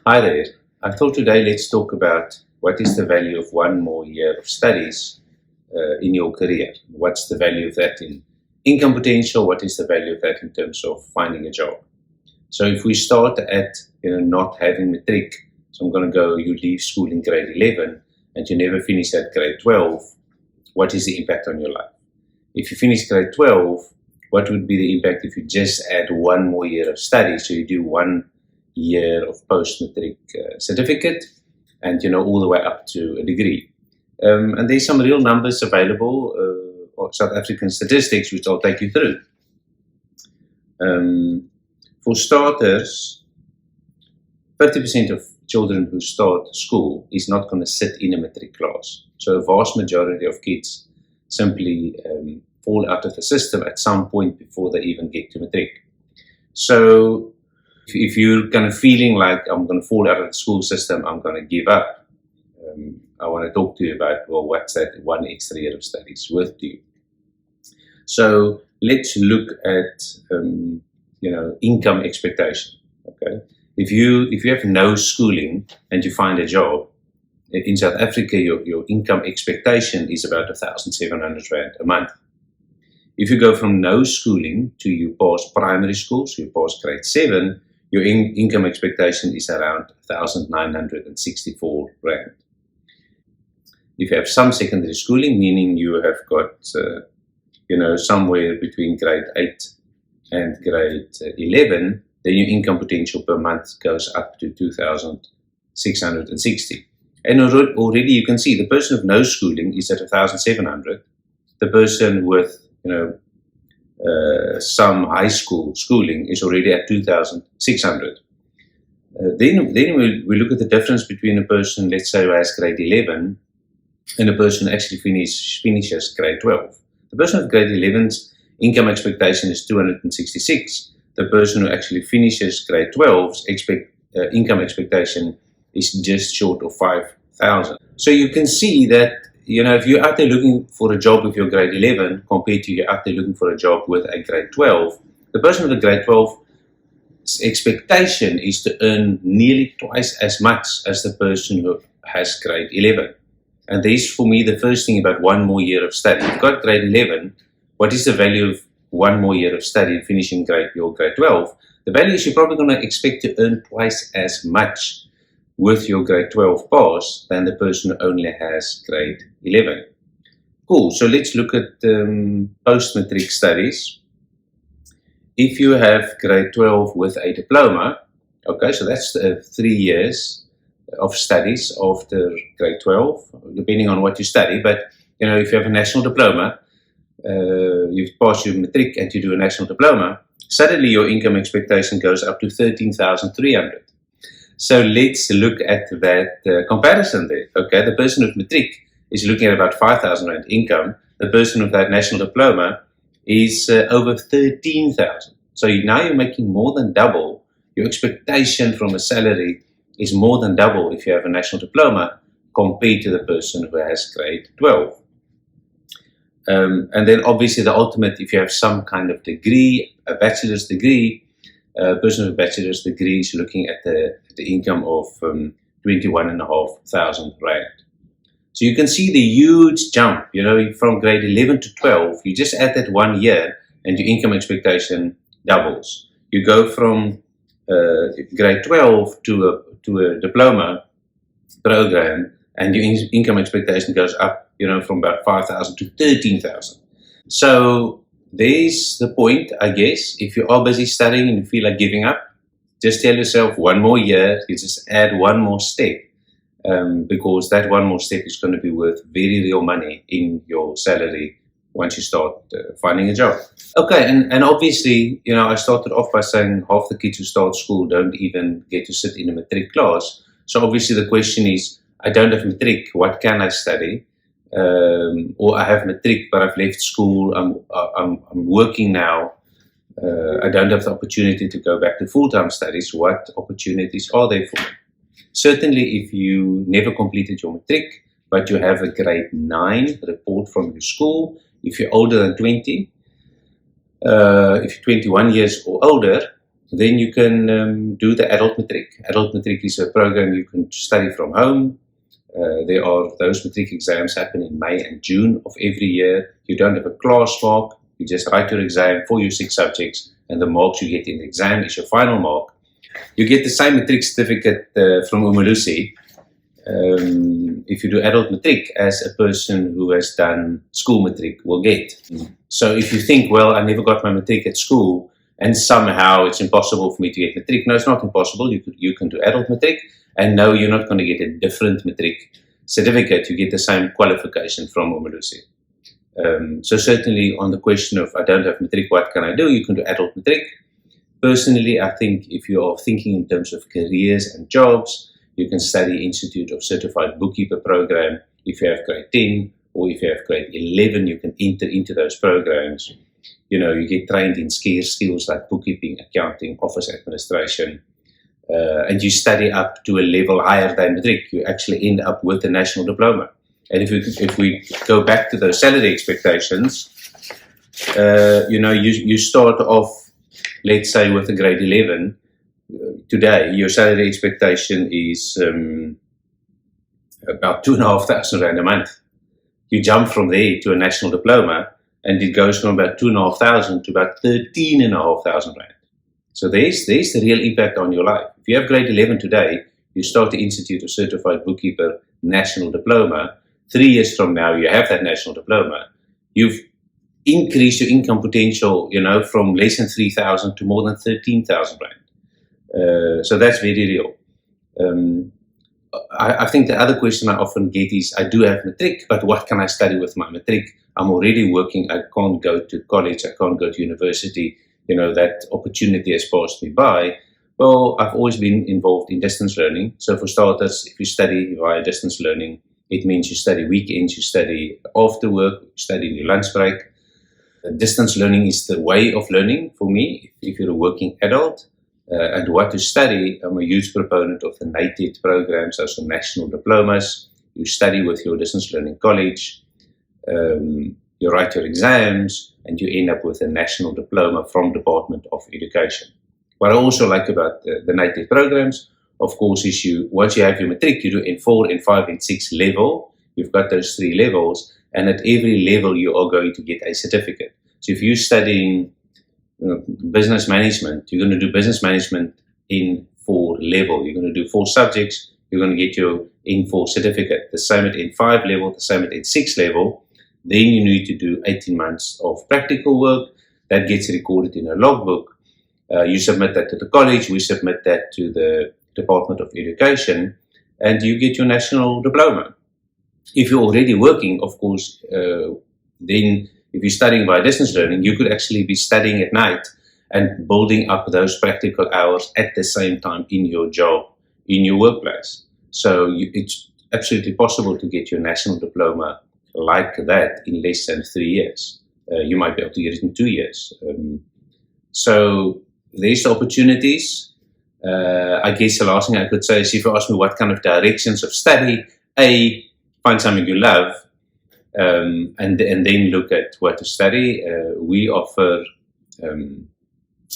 Hi there. I thought today let's talk about what is the value of one more year of studies in your career. What's the value of that in income potential? What is the value of that in terms of finding a job? So if we start at not having matric, so I'm going to go, you leave school in grade 11 and you never finish at grade 12, what is the impact on your life? If you finish grade 12, what would be the impact if you just add one more year of study? So you do 1 year of post-matric certificate and all the way up to a degree. And there's some real numbers available, or South African statistics, which I'll take you through. For starters, 50% of children who start school is not going to sit in a matric class. So a vast majority of kids simply fall out of the system at some point before they even get to matric. So if you're kind of feeling like I'm going to fall out of the school system, I'm going to give up, I want to talk to you about, well, what's that 1 extra year of studies worth to you? So let's look at income expectation. Okay, if you have no schooling and you find a job in South Africa, your income expectation is about 1,700 Rand a month. If you go from no schooling to you pass primary school, so you pass grade 7, your income expectation is around 1,964 Rand. If you have some secondary schooling, meaning you have got somewhere between grade 8 and grade 11, then your income potential per month goes up to 2,660. And already you can see the person with no schooling is at 1,700. The person with some high school schooling is already at 2,600. Then we look at the difference between a person, let's say, who has grade 11 and a person who actually finishes grade 12. The person with grade 11's income expectation is 266. The person who actually finishes grade 12's income expectation is just short of 5,000. So you can see that if you're out there looking for a job with your grade 11 compared to you're out there looking for a job with a grade 12, the person with a grade 12's expectation is to earn nearly twice as much as the person who has grade 11. And this, for me, the first thing about one more year of study. You've got grade 11. What is the value of one more year of study and finishing your grade 12? The value is you're probably going to expect to earn twice as much with your grade 12 pass than the person who only has grade 11. Cool, so let's look at post-matric studies. If you have grade 12 with a diploma, okay, so that's 3 years of studies after grade 12, depending on what you study. But, if you have a national diploma, you've passed your matric and you do a national diploma, suddenly your income expectation goes up to 13,300. So let's look at that comparison there. Okay, the person with matric is looking at about 5,000 Rand income. The person with that national diploma is over 13,000. So now you're making more than double. Your expectation from a salary is more than double if you have a national diploma compared to the person who has grade 12. And then obviously the ultimate, if you have some kind of degree, a bachelor's degree, a person with a bachelor's degree is looking at the income of 21,500 Rand. So you can see the huge jump, from grade 11 to 12. You just add that 1 year and your income expectation doubles. You go from grade 12 to a diploma program and your income expectation goes up, from about 5,000 to 13,000. So there's the point, I guess. If you are busy studying and you feel like giving up, just tell yourself 1 more year, you just add 1 more step, because that 1 more step is going to be worth very real money in your salary once you start finding a job. Okay, and obviously, I started off by saying half the kids who start school don't even get to sit in a matric class. So obviously the question is, I don't have matric, what can I study? Or I have matric, but I've left school, I'm working now, I don't have the opportunity to go back to full-time studies. What opportunities are there for me? Certainly, if you never completed your matric, but you have a grade 9 report from your school, if you're older than 20, if you're 21 years or older, then you can do the adult matric. Adult matric is a program you can study from home. There are those matric exams happen in May and June of every year. You don't have a class mark. You just write your exam for your 6 subjects, and the marks you get in the exam is your final mark. You get the same matric certificate from Umalusi if you do adult matric as a person who has done school matric will get. So if you think, well, I never got my matric at school and somehow it's impossible for me to get matric. No, it's not impossible. You can do adult matric, and no, you're not going to get a different matric certificate. You get the same qualification from Umalusi. So certainly on the question of I don't have matric, what can I do? You can do adult matric. Personally, I think if you are thinking in terms of careers and jobs, you can study Institute of Certified Bookkeeper program. If you have grade 10 or if you have grade 11, you can enter into those programs. You know, you get trained in scarce skills like bookkeeping, accounting, office administration, and you study up to a level higher than matric. You actually end up with a national diploma. And if we go back to those salary expectations, you start off, let's say, with a grade 11. Today, your salary expectation is about 2,500 Rand a month. You jump from there to a national diploma, and it goes from about 2,500 to about 13,500 Rand. So there's the real impact on your life. If you have grade 11 today, you start the Institute of Certified Bookkeeper National Diploma. 3 years from now, you have that national diploma. You've increased your income potential, from less than 3,000 to more than 13,000 Rand. So that's very real. I think the other question I often get is, I do have matric, but what can I study with my matric? I'm already working. I can't go to college. I can't go to university. That opportunity has passed me by. Well, I've always been involved in distance learning. So for starters, if you study via distance learning, it means you study weekends, you study after work, you study in your lunch break. Distance learning is the way of learning for me if you're a working adult. And what to study, I'm a huge proponent of the NATED programs, those are national diplomas. You study with your distance learning college, you write your exams, and you end up with a national diploma from Department of Education. What I also like about the NATED programs, of course, is once you have your matric, you do N4, N5, N6 level. You've got those 3 levels, and at every level you are going to get a certificate. So if you're studying business management, you're going to do business management in 4 level. You're going to do 4 subjects. You're going to get your N4 certificate. The same at N5 level, the same at N6 level. Then you need to do 18 months of practical work. That gets recorded in a logbook. You submit that to the college. We submit that to the Department of Education, and you get your national diploma. If you're already working, of course, then if you're studying by distance learning, you could actually be studying at night and building up those practical hours at the same time in your job, in your workplace. So it's absolutely possible to get your national diploma like that in less than 3 years. You might be able to get it in 2 years. So there's the opportunities. I guess the last thing I could say is, if you ask me what kind of directions of study, find something you love, and then look at what to study. We offer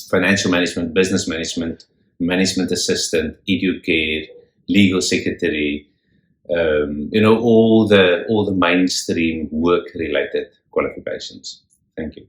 financial management, business management, management assistant, educare, legal secretary, all the mainstream work-related qualifications. Thank you.